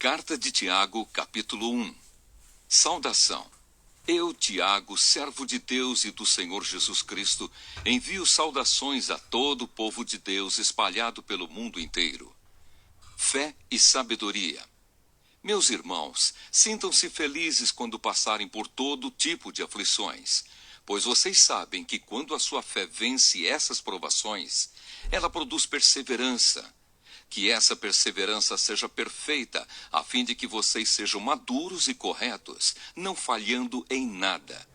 Carta de Tiago, capítulo 1. Saudação. Eu, Tiago, servo de Deus e do Senhor Jesus Cristo, envio saudações a todo o povo de Deus espalhado pelo mundo inteiro. Fé e sabedoria. Meus irmãos, sintam-se felizes quando passarem por todo tipo de aflições, pois vocês sabem que quando a sua fé vence essas provações, ela produz perseverança. Que essa perseverança seja perfeita, a fim de que vocês sejam maduros e corretos, não falhando em nada.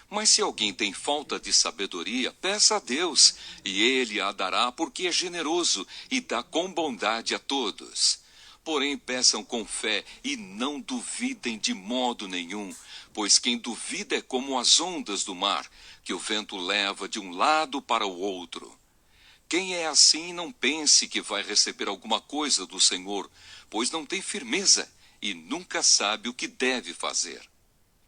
Mas se alguém tem falta de sabedoria, peça a Deus, e Ele a dará, porque é generoso e dá com bondade a todos. Porém, peçam com fé e não duvidem de modo nenhum, pois quem duvida é como as ondas do mar, que o vento leva de um lado para o outro. Quem é assim não pense que vai receber alguma coisa do Senhor, pois não tem firmeza e nunca sabe o que deve fazer.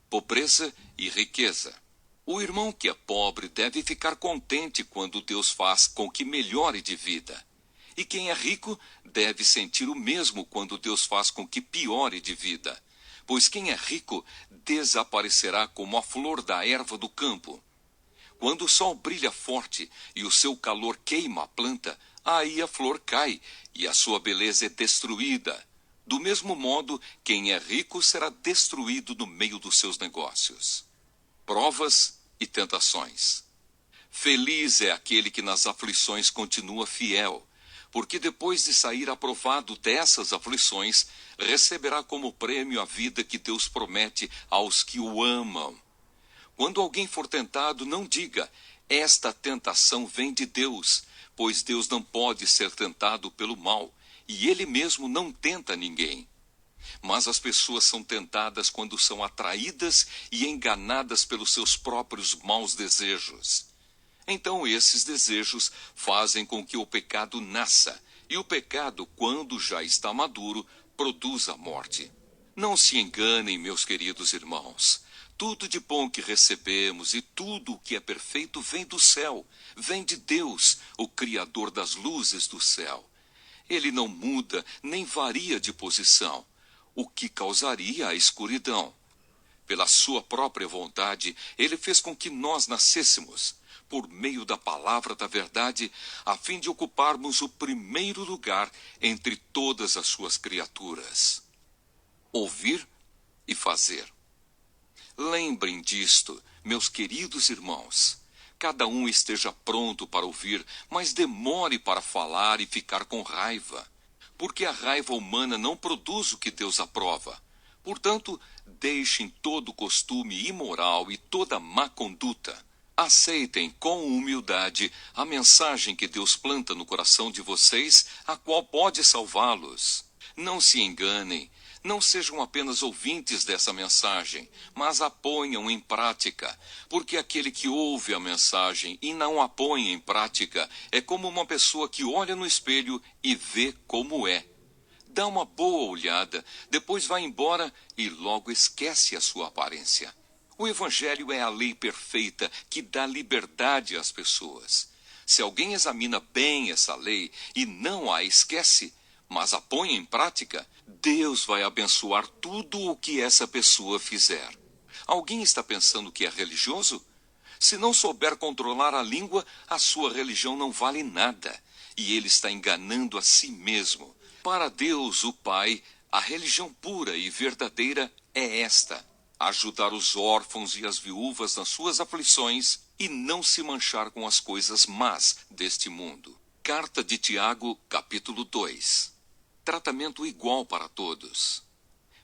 Pobreza e riqueza. O irmão que é pobre deve ficar contente quando Deus faz com que melhore de vida. E quem é rico deve sentir o mesmo quando Deus faz com que piore de vida. Pois quem é rico desaparecerá como a flor da erva do campo. Quando o sol brilha forte e o seu calor queima a planta, aí a flor cai e a sua beleza é destruída. Do mesmo modo, quem é rico será destruído no meio dos seus negócios. Provas e tentações. Feliz é aquele que nas aflições continua fiel, porque depois de sair aprovado dessas aflições, receberá como prêmio a vida que Deus promete aos que o amam. Quando alguém for tentado, não diga, esta tentação vem de Deus, pois Deus não pode ser tentado pelo mal, e Ele mesmo não tenta ninguém. Mas as pessoas são tentadas quando são atraídas e enganadas pelos seus próprios maus desejos. Então esses desejos fazem com que o pecado nasça, e o pecado, quando já está maduro, produz a morte. Não se enganem, meus queridos irmãos. Tudo de bom que recebemos e tudo o que é perfeito vem do céu, vem de Deus, o Criador das luzes do céu. Ele não muda nem varia de posição, o que causaria a escuridão. Pela sua própria vontade, ele fez com que nós nascêssemos, por meio da palavra da verdade, a fim de ocuparmos o primeiro lugar entre todas as suas criaturas. Ouvir e fazer. Lembrem disto, meus queridos irmãos. Cada um esteja pronto para ouvir, mas demore para falar e ficar com raiva. Porque a raiva humana não produz o que Deus aprova. Portanto, deixem todo costume imoral e toda má conduta. Aceitem com humildade a mensagem que Deus planta no coração de vocês, a qual pode salvá-los. Não se enganem. Não sejam apenas ouvintes dessa mensagem, mas a ponham em prática, porque aquele que ouve a mensagem e não a põe em prática é como uma pessoa que olha no espelho e vê como é. Dá uma boa olhada, depois vai embora e logo esquece a sua aparência. O Evangelho é a lei perfeita que dá liberdade às pessoas. Se alguém examina bem essa lei e não a esquece, mas a põe em prática, Deus vai abençoar tudo o que essa pessoa fizer. Alguém está pensando que é religioso? Se não souber controlar a língua, a sua religião não vale nada, e ele está enganando a si mesmo. Para Deus, o Pai, a religião pura e verdadeira é esta: ajudar os órfãos e as viúvas nas suas aflições e não se manchar com as coisas más deste mundo. Carta de Tiago, capítulo 2. Tratamento igual para todos.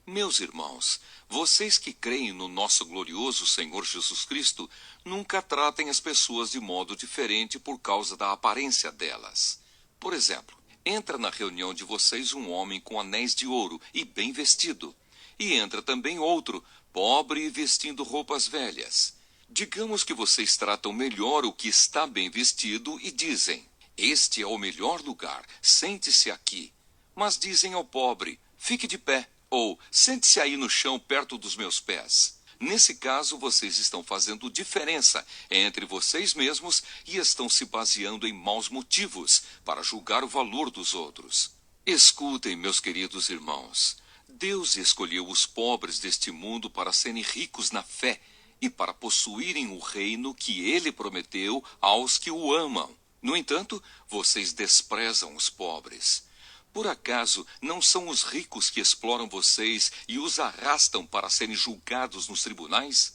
Meus irmãos, vocês que creem no nosso glorioso Senhor Jesus Cristo, nunca tratem as pessoas de modo diferente por causa da aparência delas. Por exemplo, entra na reunião de vocês um homem com anéis de ouro e bem vestido, e entra também outro, pobre e vestindo roupas velhas. Digamos que vocês tratam melhor o que está bem vestido e dizem, este é o melhor lugar, sente-se aqui. Mas dizem ao pobre, fique de pé, ou sente-se aí no chão perto dos meus pés. Nesse caso, vocês estão fazendo diferença entre vocês mesmos e estão se baseando em maus motivos para julgar o valor dos outros. Escutem, meus queridos irmãos. Deus escolheu os pobres deste mundo para serem ricos na fé e para possuírem o reino que ele prometeu aos que o amam. No entanto, vocês desprezam os pobres. Por acaso não são os ricos que exploram vocês e os arrastam para serem julgados nos tribunais?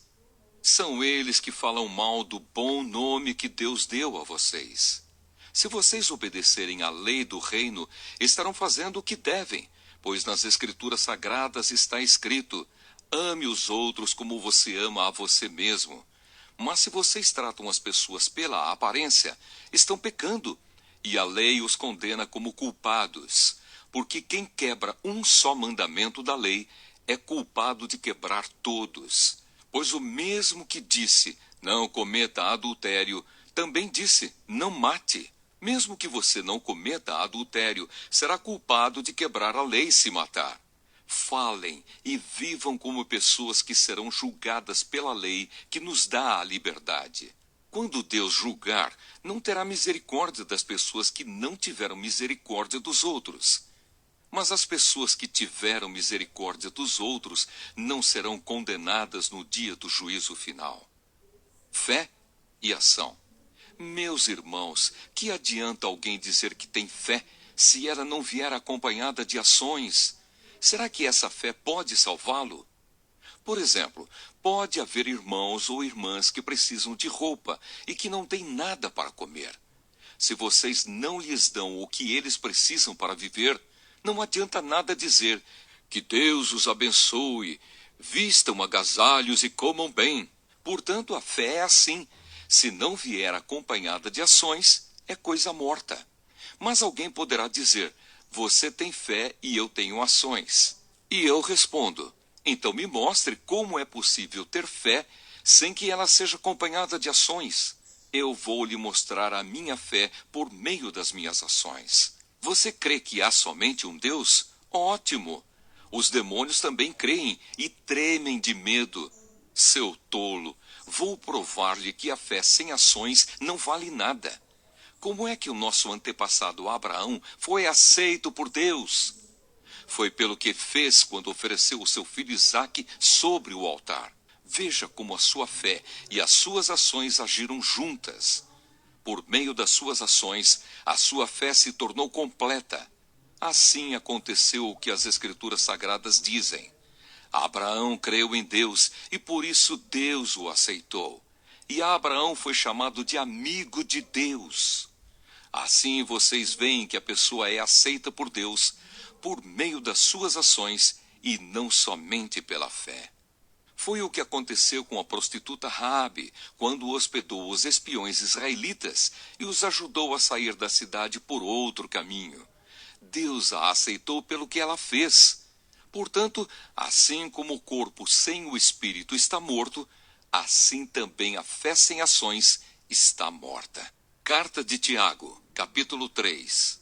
São eles que falam mal do bom nome que Deus deu a vocês. Se vocês obedecerem à lei do reino, estarão fazendo o que devem, pois nas Escrituras Sagradas está escrito: ame os outros como você ama a você mesmo. Mas se vocês tratam as pessoas pela aparência, estão pecando, e a lei os condena como culpados, porque quem quebra um só mandamento da lei é culpado de quebrar todos. Pois o mesmo que disse, não cometa adultério, também disse, não mate. Mesmo que você não cometa adultério, será culpado de quebrar a lei se matar. Falem e vivam como pessoas que serão julgadas pela lei que nos dá a liberdade. Quando Deus julgar, não terá misericórdia das pessoas que não tiveram misericórdia dos outros. Mas as pessoas que tiveram misericórdia dos outros não serão condenadas no dia do juízo final. Fé e ação. Meus irmãos, que adianta alguém dizer que tem fé se ela não vier acompanhada de ações? Será que essa fé pode salvá-lo? Por exemplo, pode haver irmãos ou irmãs que precisam de roupa e que não têm nada para comer. Se vocês não lhes dão o que eles precisam para viver, não adianta nada dizer que Deus os abençoe, vistam agasalhos e comam bem. Portanto, a fé é assim. Se não vier acompanhada de ações, é coisa morta. Mas alguém poderá dizer, você tem fé e eu tenho ações. E eu respondo, então me mostre como é possível ter fé sem que ela seja acompanhada de ações. Eu vou lhe mostrar a minha fé por meio das minhas ações. Você crê que há somente um Deus? Ótimo! Os demônios também creem e tremem de medo. Seu tolo, vou provar-lhe que a fé sem ações não vale nada. Como é que o nosso antepassado Abraão foi aceito por Deus? Foi pelo que fez quando ofereceu o seu filho Isaque sobre o altar. Veja como a sua fé e as suas ações agiram juntas. Por meio das suas ações, a sua fé se tornou completa. Assim aconteceu o que as Escrituras Sagradas dizem. Abraão creu em Deus e por isso Deus o aceitou. E Abraão foi chamado de amigo de Deus. Assim vocês veem que a pessoa é aceita por Deus por meio das suas ações e não somente pela fé. Foi o que aconteceu com a prostituta Raabe, quando hospedou os espiões israelitas e os ajudou a sair da cidade por outro caminho. Deus a aceitou pelo que ela fez. Portanto, assim como o corpo sem o espírito está morto, assim também a fé sem ações está morta. Carta de Tiago, capítulo 3.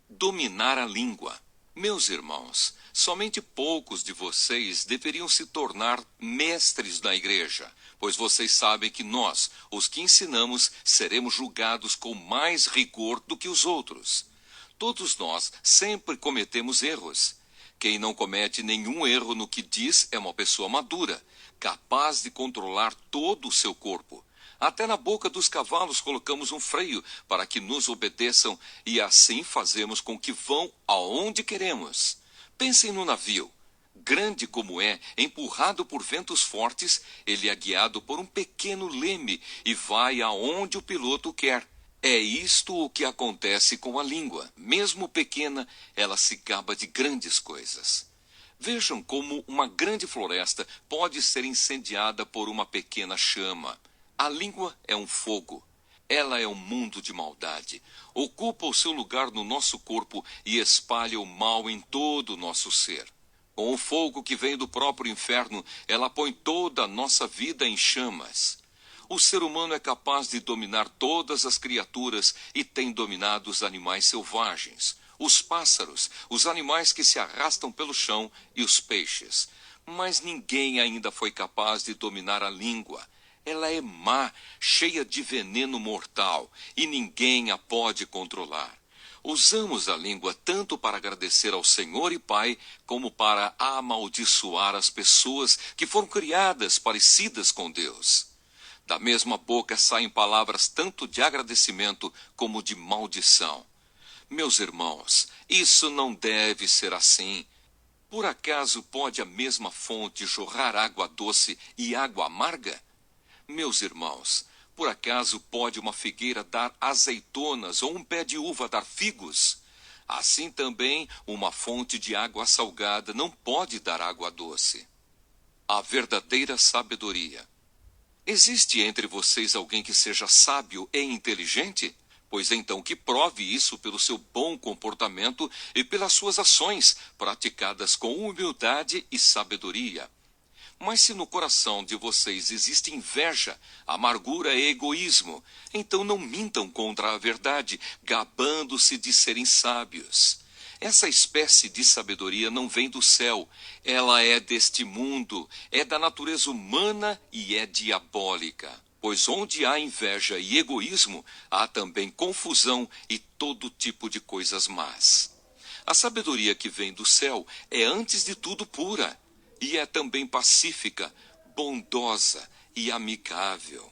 Dominar a língua. Meus irmãos, somente poucos de vocês deveriam se tornar mestres na igreja, pois vocês sabem que nós, os que ensinamos, seremos julgados com mais rigor do que os outros. Todos nós sempre cometemos erros. Quem não comete nenhum erro no que diz é uma pessoa madura, capaz de controlar todo o seu corpo. Até na boca dos cavalos colocamos um freio para que nos obedeçam e assim fazemos com que vão aonde queremos. Pensem no navio. Grande como é, empurrado por ventos fortes, ele é guiado por um pequeno leme e vai aonde o piloto quer. É isto o que acontece com a língua. Mesmo pequena, ela se gaba de grandes coisas. Vejam como uma grande floresta pode ser incendiada por uma pequena chama. A língua é um fogo. Ela é um mundo de maldade. Ocupa o seu lugar no nosso corpo e espalha o mal em todo o nosso ser. Com o fogo que vem do próprio inferno, ela põe toda a nossa vida em chamas. O ser humano é capaz de dominar todas as criaturas e tem dominado os animais selvagens, os pássaros, os animais que se arrastam pelo chão e os peixes. Mas ninguém ainda foi capaz de dominar a língua. Ela é má, cheia de veneno mortal, e ninguém a pode controlar. Usamos a língua tanto para agradecer ao Senhor e Pai, como para amaldiçoar as pessoas que foram criadas parecidas com Deus. Da mesma boca saem palavras tanto de agradecimento como de maldição. Meus irmãos, isso não deve ser assim. Por acaso pode a mesma fonte jorrar água doce e água amarga? Meus irmãos, por acaso pode uma figueira dar azeitonas ou um pé de uva dar figos? Assim também, uma fonte de água salgada não pode dar água doce. A verdadeira sabedoria. Existe entre vocês alguém que seja sábio e inteligente? Pois então que prove isso pelo seu bom comportamento e pelas suas ações, praticadas com humildade e sabedoria. Mas se no coração de vocês existe inveja, amargura e egoísmo, então não mintam contra a verdade, gabando-se de serem sábios. Essa espécie de sabedoria não vem do céu, ela é deste mundo, é da natureza humana e é diabólica. Pois onde há inveja e egoísmo, há também confusão e todo tipo de coisas más. A sabedoria que vem do céu é antes de tudo pura, e é também pacífica, bondosa e amigável.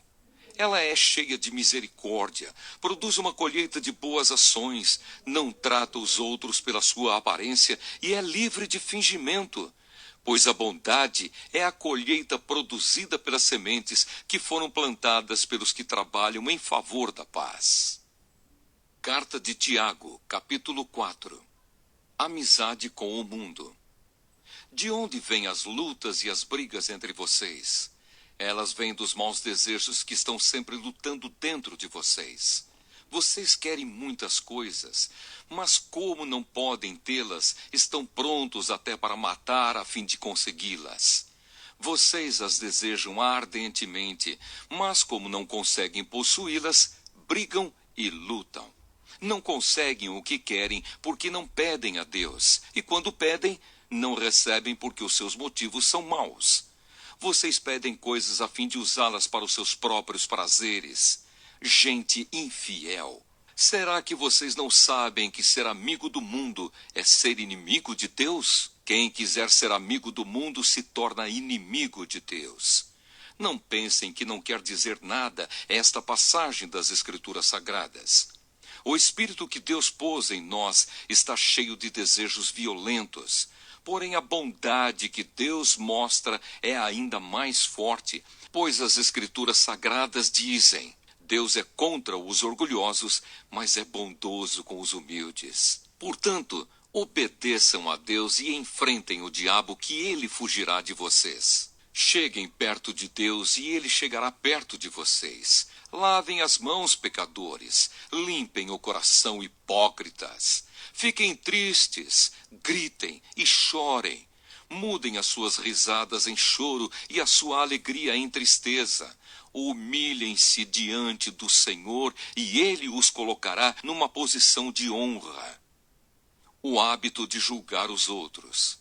Ela é cheia de misericórdia, produz uma colheita de boas ações, não trata os outros pela sua aparência e é livre de fingimento. Pois a bondade é a colheita produzida pelas sementes que foram plantadas pelos que trabalham em favor da paz. Carta de Tiago, capítulo 4. Amizade com o mundo. De onde vêm as lutas e as brigas entre vocês? Elas vêm dos maus desejos que estão sempre lutando dentro de vocês. Vocês querem muitas coisas, mas como não podem tê-las, estão prontos até para matar a fim de consegui-las. Vocês as desejam ardentemente, mas como não conseguem possuí-las, brigam e lutam. Não conseguem o que querem porque não pedem a Deus, e quando pedem, não recebem porque os seus motivos são maus. Vocês pedem coisas a fim de usá-las para os seus próprios prazeres. Gente infiel. Será que vocês não sabem que ser amigo do mundo é ser inimigo de Deus? Quem quiser ser amigo do mundo se torna inimigo de Deus. Não pensem que não quer dizer nada esta passagem das Escrituras Sagradas. O Espírito que Deus pôs em nós está cheio de desejos violentos. Porém, a bondade que Deus mostra é ainda mais forte, pois as Escrituras Sagradas dizem: Deus é contra os orgulhosos, mas é bondoso com os humildes. Portanto, obedeçam a Deus e enfrentem o diabo, que ele fugirá de vocês. Cheguem perto de Deus e ele chegará perto de vocês. Lavem as mãos, pecadores. Limpem o coração, hipócritas. Fiquem tristes, gritem e chorem. Mudem as suas risadas em choro e a sua alegria em tristeza. Humilhem-se diante do Senhor e ele os colocará numa posição de honra. O hábito de julgar os outros.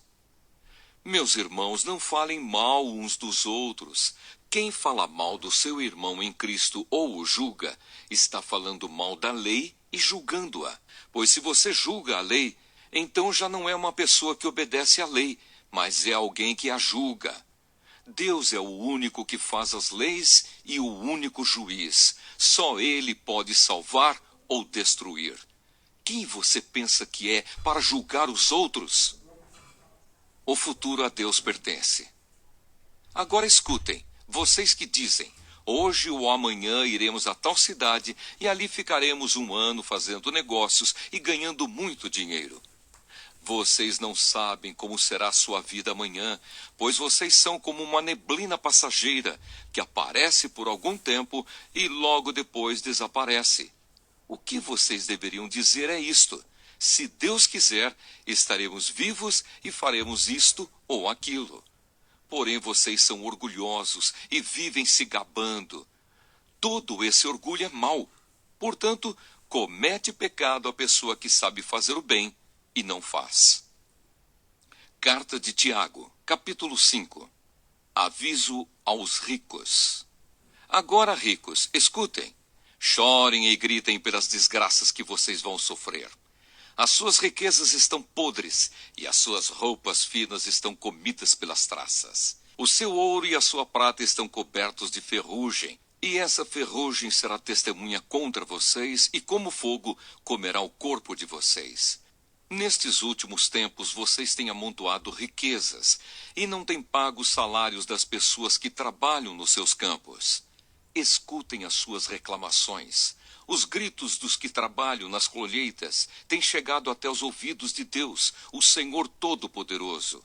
Meus irmãos, não falem mal uns dos outros. Quem fala mal do seu irmão em Cristo ou o julga, está falando mal da lei e julgando-a. Pois se você julga a lei, então já não é uma pessoa que obedece à lei, mas é alguém que a julga. Deus é o único que faz as leis e o único juiz. Só ele pode salvar ou destruir. Quem você pensa que é para julgar os outros? O futuro a Deus pertence. Agora escutem, vocês que dizem: hoje ou amanhã iremos a tal cidade e ali ficaremos 1 ano fazendo negócios e ganhando muito dinheiro. Vocês não sabem como será a sua vida amanhã, pois vocês são como uma neblina passageira que aparece por algum tempo e logo depois desaparece. O que vocês deveriam dizer é isto: se Deus quiser, estaremos vivos e faremos isto ou aquilo. Porém, vocês são orgulhosos e vivem se gabando. Todo esse orgulho é mau. Portanto, comete pecado a pessoa que sabe fazer o bem e não faz. Carta de Tiago, capítulo 5. Aviso aos ricos. Agora, ricos, escutem. Chorem e gritem pelas desgraças que vocês vão sofrer. As suas riquezas estão podres, e as suas roupas finas estão comidas pelas traças. O seu ouro e a sua prata estão cobertos de ferrugem, e essa ferrugem será testemunha contra vocês, e como fogo comerá o corpo de vocês. Nestes últimos tempos vocês têm amontoado riquezas, e não têm pago os salários das pessoas que trabalham nos seus campos. Escutem as suas reclamações. Os gritos dos que trabalham nas colheitas têm chegado até os ouvidos de Deus, o Senhor Todo-Poderoso.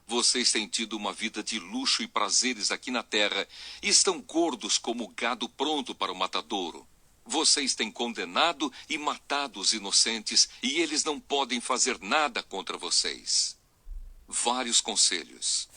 Vocês têm tido uma vida de luxo e prazeres aqui na terra e estão gordos como gado pronto para o matadouro. Vocês têm condenado e matado os inocentes e eles não podem fazer nada contra vocês. Vários conselhos.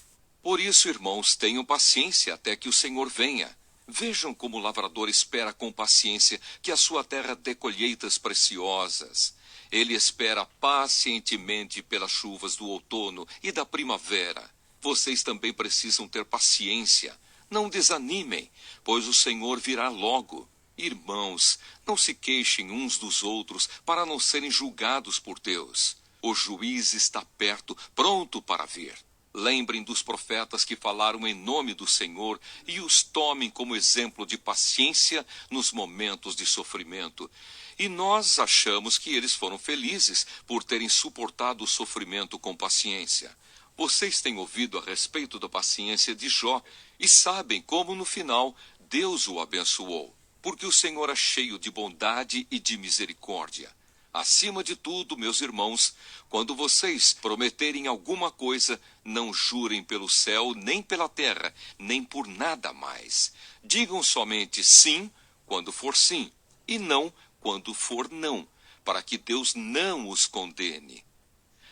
Por isso, irmãos, tenham paciência até que o Senhor venha. Vejam como o lavrador espera com paciência que a sua terra dê colheitas preciosas. Ele espera pacientemente pelas chuvas do outono e da primavera. Vocês também precisam ter paciência. Não desanimem, pois o Senhor virá logo. Irmãos, não se queixem uns dos outros para não serem julgados por Deus. O juiz está perto, pronto para vir. Lembrem dos profetas que falaram em nome do Senhor e os tomem como exemplo de paciência nos momentos de sofrimento. E nós achamos que eles foram felizes por terem suportado o sofrimento com paciência. Vocês têm ouvido a respeito da paciência de Jó e sabem como no final Deus o abençoou, porque o Senhor é cheio de bondade e de misericórdia. Acima de tudo, meus irmãos, quando vocês prometerem alguma coisa, não jurem pelo céu, nem pela terra, nem por nada mais. Digam somente sim, quando for sim, e não, quando for não, para que Deus não os condene.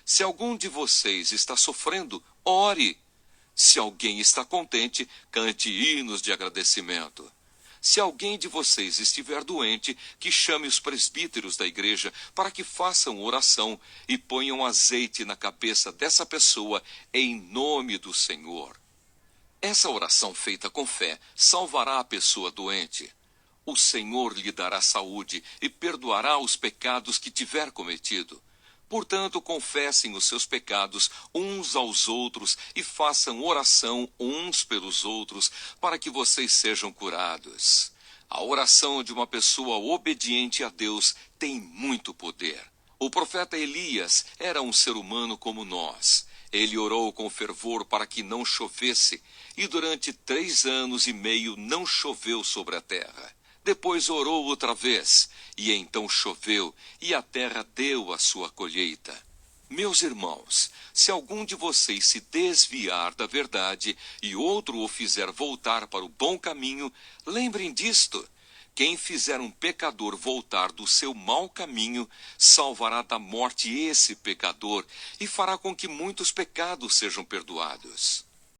Se algum de vocês está sofrendo, ore. Se alguém está contente, cante hinos de agradecimento. Se alguém de vocês estiver doente, que chame os presbíteros da igreja para que façam oração e ponham azeite na cabeça dessa pessoa em nome do Senhor. Essa oração feita com fé salvará a pessoa doente. O Senhor lhe dará saúde e perdoará os pecados que tiver cometido. Portanto, confessem os seus pecados uns aos outros e façam oração uns pelos outros para que vocês sejam curados. A oração de uma pessoa obediente a Deus tem muito poder. O profeta Elias era um ser humano como nós. Ele orou com fervor para que não chovesse, e durante 3 anos e meio não choveu sobre a terra. Depois orou outra vez, e então choveu, e a terra deu a sua colheita. Meus irmãos, se algum de vocês se desviar da verdade, e outro o fizer voltar para o bom caminho, lembrem disto. Quem fizer um pecador voltar do seu mau caminho, salvará da morte esse pecador, e fará com que muitos pecados sejam perdoados.